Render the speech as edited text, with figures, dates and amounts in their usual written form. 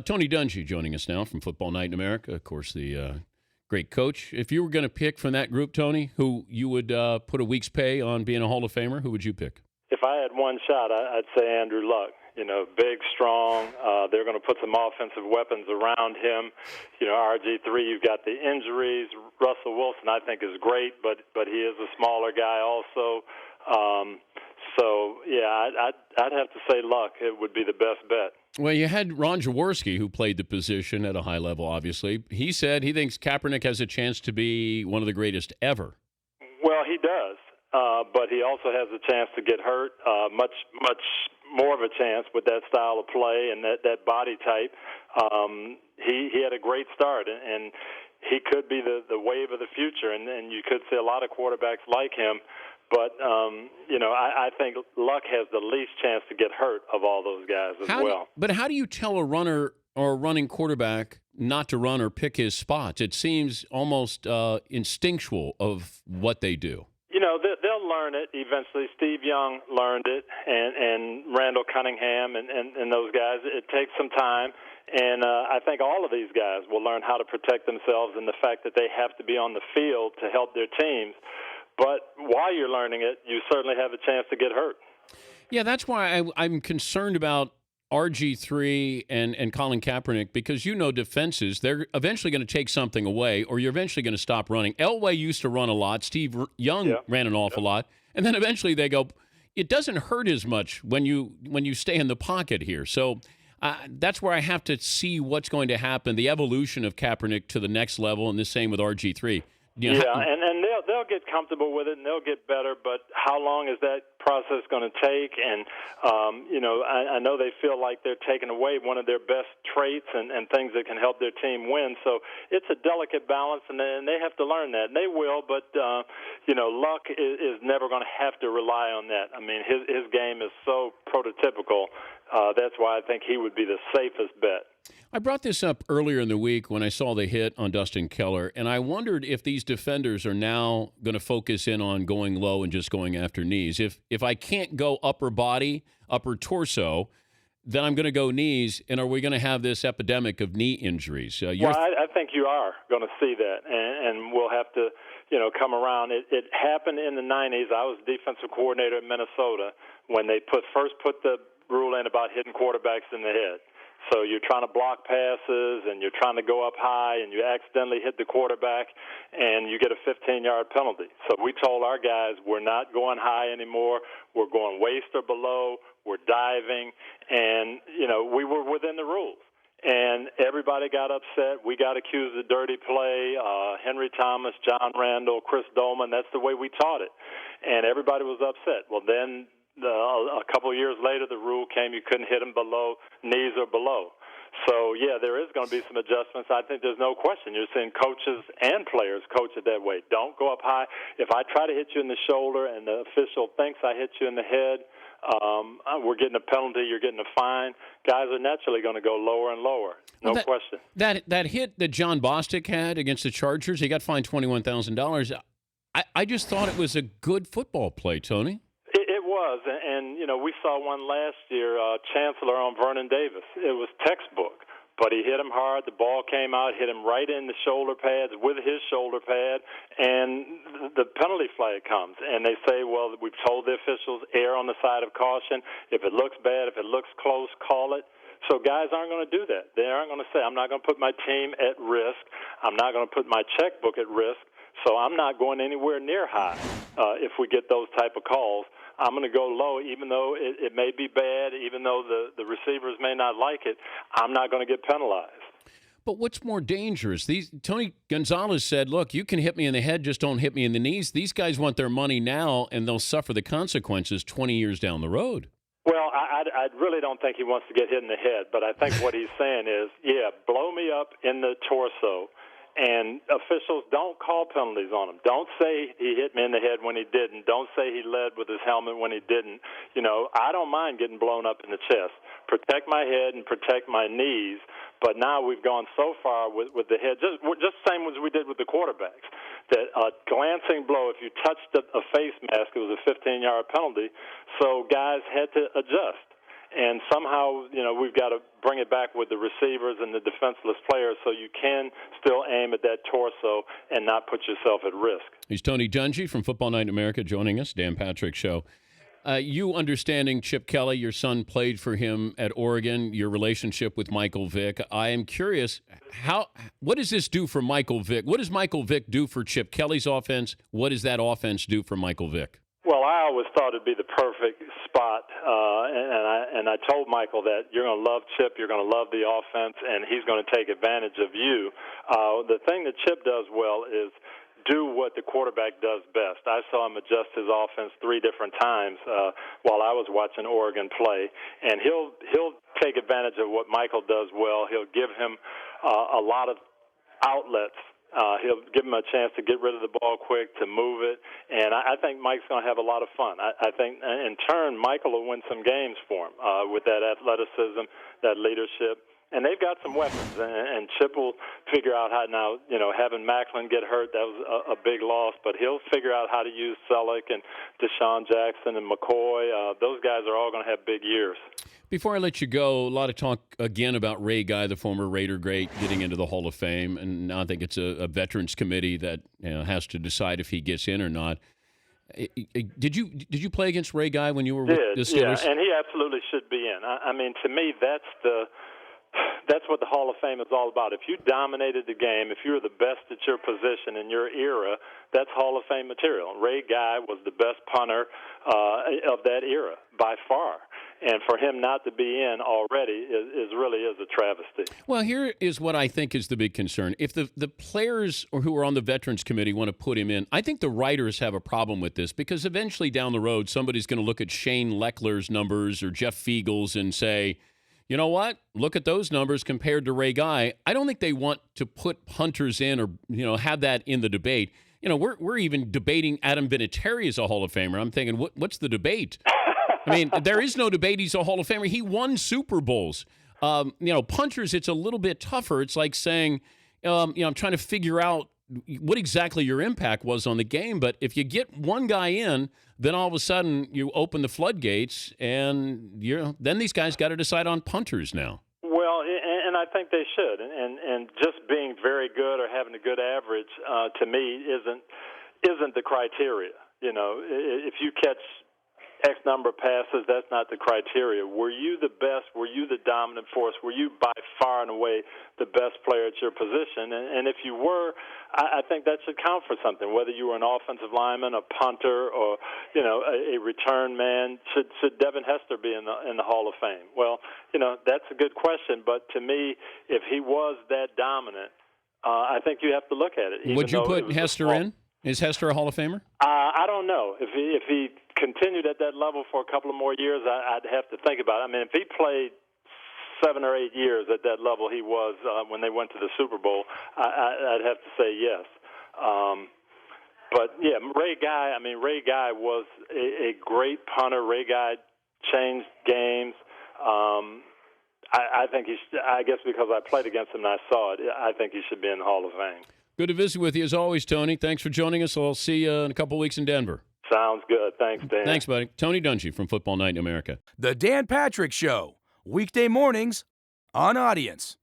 Tony Dungy joining us now from Football Night in America. Of course, the great coach. If you were going to pick from that group, Tony, who you would put a week's pay on being a Hall of Famer, who would you pick? If I had one shot, I'd say Andrew Luck. Big, strong. They're going to put some offensive weapons around him. RG3, you've got the injuries. Russell Wilson, I think, is great, but he is a smaller guy also. I'd have to say Luck. It would be the best bet. Well, you had Ron Jaworski, who played the position at a high level, obviously. He said he thinks Kaepernick has a chance to be one of the greatest ever. Well, he does, but he also has a chance to get hurt, much more of a chance with that style of play and that body type. He had a great start, and he could be the wave of the future, and you could see a lot of quarterbacks like him. But, I think Luck has the least chance to get hurt of all those guys well. But how do you tell a runner or a running quarterback not to run or pick his spots? It seems almost instinctual of what they do. They'll learn it eventually. Steve Young learned it, and Randall Cunningham and those guys. It takes some time. And I think all of these guys will learn how to protect themselves and the fact that they have to be on the field to help their teams. But while you're learning it, you certainly have a chance to get hurt. Yeah, that's why I'm concerned about RG3 and Colin Kaepernick, because defenses, they're eventually going to take something away, or you're eventually going to stop running. Elway used to run a lot. Steve Young ran an awful lot. And then eventually they go, it doesn't hurt as much when you stay in the pocket here. So that's where I have to see what's going to happen, the evolution of Kaepernick to the next level, and the same with RG3. And they'll get comfortable with it, and they'll get better, but how long is that process going to take? And, I know they feel like they're taking away one of their best traits and things that can help their team win. So it's a delicate balance, and they have to learn that. And they will, but, Luck is never going to have to rely on that. I mean, his game is so prototypical. That's why I think he would be the safest bet. I brought this up earlier in the week when I saw the hit on Dustin Keller, and I wondered if these defenders are now going to focus in on going low and just going after knees. If I can't go upper body, upper torso, then I'm going to go knees, and are we going to have this epidemic of knee injuries? I think you are going to see that, and we'll have to come around. It happened in the 90s. I was defensive coordinator at Minnesota when they first put the rule in about hitting quarterbacks in the head. So you're trying to block passes, and you're trying to go up high, and you accidentally hit the quarterback, and you get a 15-yard penalty. So we told our guys, we're not going high anymore. We're going waist or below. We're diving. And, we were within the rules. And everybody got upset. We got accused of dirty play. Henry Thomas, John Randall, Chris Dolman, that's the way we taught it. And everybody was upset. Well, then a couple of years later, the rule came you couldn't hit them below knees or below. So, there is going to be some adjustments. I think there's no question. You're seeing coaches and players coach it that way. Don't go up high. If I try to hit you in the shoulder and the official thinks I hit you in the head, we're getting a penalty, you're getting a fine. Guys are naturally going to go lower and lower. No question. That hit that John Bostic had against the Chargers, he got fined $21,000. I just thought it was a good football play, Tony. It was, and we saw one last year, Chancellor on Vernon Davis. It was textbook, but he hit him hard. The ball came out, hit him right in the shoulder pads with his shoulder pad, and the penalty flag comes. And they say, well, we've told the officials, err on the side of caution. If it looks bad, if it looks close, call it. So guys aren't going to do that. They aren't going to say, I'm not going to put my team at risk. I'm not going to put my checkbook at risk. So I'm not going anywhere near high if we get those type of calls. I'm going to go low, even though it may be bad, even though the receivers may not like it. I'm not going to get penalized. But what's more dangerous? Tony Gonzalez said, look, you can hit me in the head, just don't hit me in the knees. These guys want their money now, and they'll suffer the consequences 20 years down the road. Well, I really don't think he wants to get hit in the head, but I think what he's saying is, blow me up in the torso. And officials don't call penalties on him. Don't say he hit me in the head when he didn't. Don't say he led with his helmet when he didn't. I don't mind getting blown up in the chest. Protect my head and protect my knees. But now we've gone so far with the head, just same as we did with the quarterbacks, that a glancing blow, if you touched a face mask, it was a 15-yard penalty. So guys had to adjust. And somehow, we've got to bring it back with the receivers and the defenseless players so you can still aim at that torso and not put yourself at risk. He's Tony Dungy from Football Night in America joining us, Dan Patrick Show. You understanding Chip Kelly, your son played for him at Oregon, your relationship with Michael Vick. I am curious, what does this do for Michael Vick? What does Michael Vick do for Chip Kelly's offense? What does that offense do for Michael Vick? Well, I always thought it'd be the perfect spot, and I told Michael that you're going to love Chip, you're going to love the offense, and he's going to take advantage of you. The thing that Chip does well is do what the quarterback does best. I saw him adjust his offense 3 different times while I was watching Oregon play, and he'll take advantage of what Michael does well. He'll give him a lot of outlets. He'll give him a chance to get rid of the ball quick, to move it, and I think Mike's going to have a lot of fun. I think, in turn, Michael will win some games for him with that athleticism, that leadership. And they've got some weapons, and Chip will figure out how now, having Macklin get hurt, that was a big loss, but he'll figure out how to use Selleck and Deshaun Jackson and McCoy. Those guys are all going to have big years. Before I let you go, a lot of talk again about Ray Guy, the former Raider great, getting into the Hall of Fame, and now I think it's a veterans committee that has to decide if he gets in or not. Did you play against Ray Guy when you were with the Steelers? Yeah, and he absolutely should be in. I mean, to me, that's what the Hall of Fame is all about. If you dominated the game, if you were the best at your position in your era, that's Hall of Fame material. Ray Guy was the best punter of that era by far. And for him not to be in already is really a travesty. Well, here is what I think is the big concern. If the players who are on the Veterans Committee want to put him in, I think the writers have a problem with this because eventually down the road somebody's going to look at Shane Leckler's numbers or Jeff Fiegel's and say, you know what? Look at those numbers compared to Ray Guy. I don't think they want to put punters in or have that in the debate. We're even debating Adam Vinatieri as a Hall of Famer. I'm thinking, what's the debate? I mean, there is no debate. He's a Hall of Famer. He won Super Bowls. Punters, it's a little bit tougher. It's like saying, I'm trying to figure out what exactly your impact was on the game. But if you get one guy in, then all of a sudden you open the floodgates, and then these guys got to decide on punters now. Well, and I think they should. And just being very good or having a good average, to me, isn't the criteria. If you catch X number of passes, that's not the criteria. Were you the best? Were you the dominant force? Were you by far and away the best player at your position? And if you were, I think that should count for something. Whether you were an offensive lineman, a punter, or a return man, should Devin Hester be in the Hall of Fame? Well, that's a good question. But to me, if he was that dominant, I think you have to look at it. Would you put Hester in? Is Hester a Hall of Famer? I don't know. If he continued at that level for a couple of more years, I'd have to think about it. I mean, if he played 7 or 8 years at that level he was when they went to the Super Bowl, I'd have to say yes. But, yeah, Ray Guy was a great punter. Ray Guy changed games. I think I guess because I played against him and I saw it, I think he should be in the Hall of Fame. Good to visit with you as always, Tony. Thanks for joining us. I'll see you in a couple of weeks in Denver. Sounds good. Thanks, Dan. Thanks, buddy. Tony Dungy from Football Night in America. The Dan Patrick Show, weekday mornings on Audience.